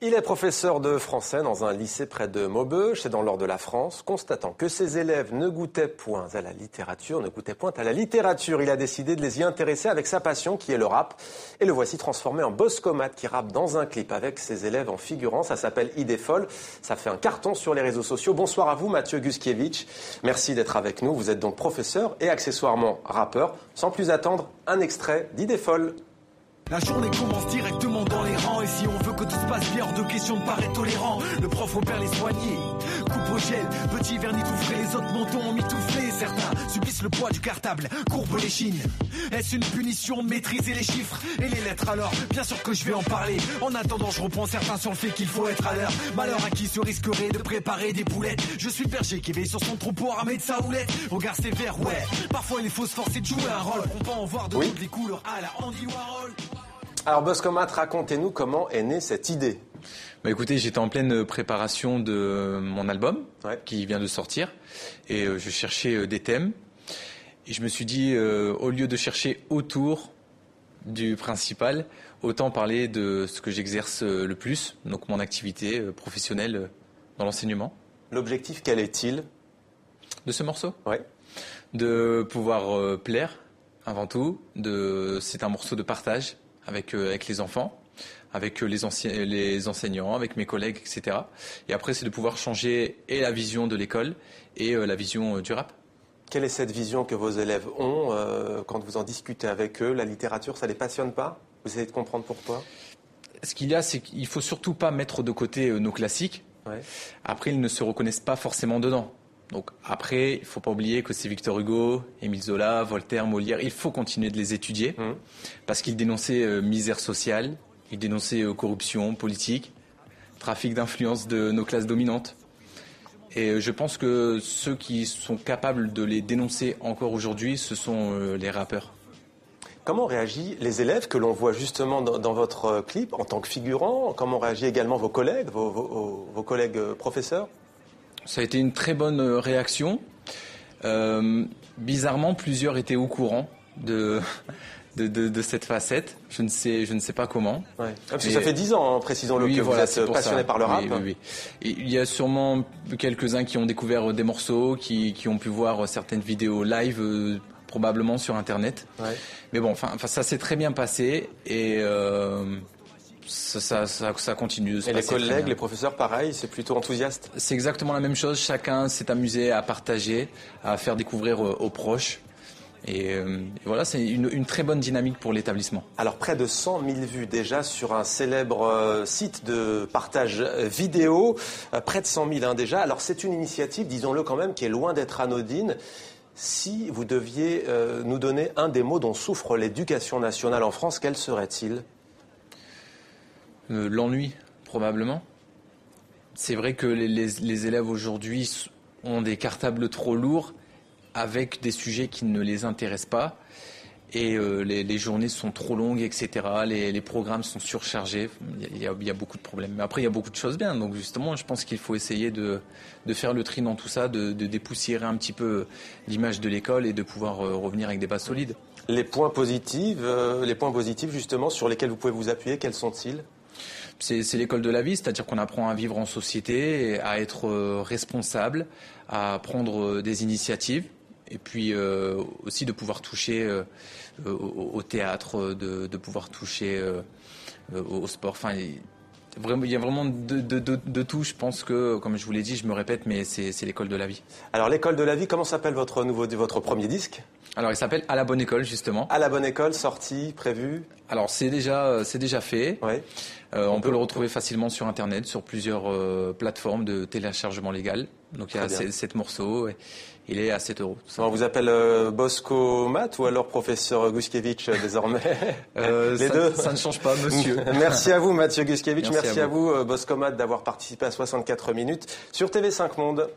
Il est professeur de français dans un lycée près de Maubeuge, c'est dans le nord de la France. Constatant que ses élèves ne goûtaient point à la littérature, il a décidé de les y intéresser avec sa passion qui est le rap. Et le voici transformé en Boscomat qui rappe dans un clip avec ses élèves en figurant. Ça s'appelle Idée folle. Ça fait un carton sur les réseaux sociaux. Bonsoir à vous, Mathieu Guskiewicz. Merci d'être avec nous. Vous êtes donc professeur et accessoirement rappeur. Sans plus attendre, un extrait d'Idée folle. La journée commence directement dans les rangs. Et si on veut que tout se passe bien, hors de question de paraître tolérant. Le prof repère les soignés, coupe au gel, petit vernis tout frais. Les autres mentons ont mitouflé. Certains subissent le poids du cartable, courbent les chines. Est-ce une punition de maîtriser les chiffres et les lettres? Alors bien sûr que je vais en parler. En attendant je reprends certains sur le fait qu'il faut être à l'heure. Malheur à qui se risquerait de préparer des boulettes. Je suis le berger qui veille sur son troupeau armé de sa houlette. Regard sévère, ouais. Parfois il faut se forcer de jouer un rôle. On peut en voir de toutes les couleurs à la Andy Warhol. Alors Boscomat, racontez-nous comment est née cette idée. Écoutez, j'étais en pleine préparation de mon album qui vient de sortir et je cherchais des thèmes et je me suis dit au lieu de chercher autour du principal, autant parler de ce que j'exerce le plus, donc mon activité professionnelle dans l'enseignement. L'objectif, quel est-il de ce morceau? De pouvoir plaire avant tout, c'est un morceau de partage avec les enfants, avec les enseignants, avec mes collègues, etc. Et après, c'est de pouvoir changer et la vision de l'école et la vision du rap. Quelle est cette vision que vos élèves ont quand vous en discutez avec eux? La littérature, ça ne les passionne pas? Vous essayez de comprendre pourquoi? Ce qu'il y a, c'est qu'il ne faut surtout pas mettre de côté nos classiques. Après, ils ne se reconnaissent pas forcément dedans. Donc après, il ne faut pas oublier que c'est Victor Hugo, Émile Zola, Voltaire, Molière. Il faut continuer de les étudier parce qu'ils dénonçaient misère sociale, ils dénonçaient corruption politique, trafic d'influence de nos classes dominantes. Et je pense que ceux qui sont capables de les dénoncer encore aujourd'hui, ce sont les rappeurs. Comment réagissent les élèves que l'on voit justement dans votre clip en tant que figurants? Comment réagissent également vos collègues, vos collègues professeurs? Ça a été une très bonne réaction. Bizarrement, plusieurs étaient au courant de cette facette. Je ne sais pas comment. Parce que ça fait 10 ans, précisons-le, que vous êtes passionné par le rap. Oui. Il y a sûrement quelques-uns qui ont découvert des morceaux, qui ont pu voir certaines vidéos live, probablement sur Internet. Mais bon, ça s'est très bien passé et ça continue de se passer. Et les collègues, les professeurs, pareil, c'est plutôt enthousiaste? C'est exactement la même chose. Chacun s'est amusé à partager, à faire découvrir aux proches. Et voilà, c'est une très bonne dynamique pour l'établissement. Alors, près de 100 000 vues déjà sur un célèbre site de partage vidéo. Près de 100 000 déjà. Alors, c'est une initiative, disons-le quand même, qui est loin d'être anodine. Si vous deviez nous donner un des mots dont souffre l'éducation nationale en France, quel serait-il? L'ennui, probablement. C'est vrai que les élèves aujourd'hui ont des cartables trop lourds avec des sujets qui ne les intéressent pas et les journées sont trop longues, etc. Les programmes sont surchargés. Il y a beaucoup de problèmes. Mais après, il y a beaucoup de choses bien. Donc justement, je pense qu'il faut essayer de faire le tri dans tout ça, de dépoussiérer un petit peu l'image de l'école et de pouvoir revenir avec des bases solides. Les points positifs justement sur lesquels vous pouvez vous appuyer, quels sont-ils? C'est l'école de la vie, c'est-à-dire qu'on apprend à vivre en société, à être responsable, à prendre des initiatives et puis aussi de pouvoir toucher au théâtre, de pouvoir toucher au sport. Enfin, il y a vraiment de tout. Je pense que, comme je vous l'ai dit, je me répète, mais c'est l'école de la vie. Alors l'école de la vie, comment s'appelle votre premier disque? Alors il s'appelle À la bonne école, justement. À la bonne école, sortie, prévue? Alors c'est déjà fait. On peut le retrouver facilement sur Internet, sur plusieurs plateformes de téléchargement légal. Donc il y a 7 morceaux. Il est à 7 €. On vous appelle Boscomat ou alors professeur Guskiewicz désormais? Les deux. Ça ne change pas, monsieur. Merci à vous, Mathieu Guskiewicz. Merci à vous, Boscomat, d'avoir participé à 64 minutes sur TV5 Monde.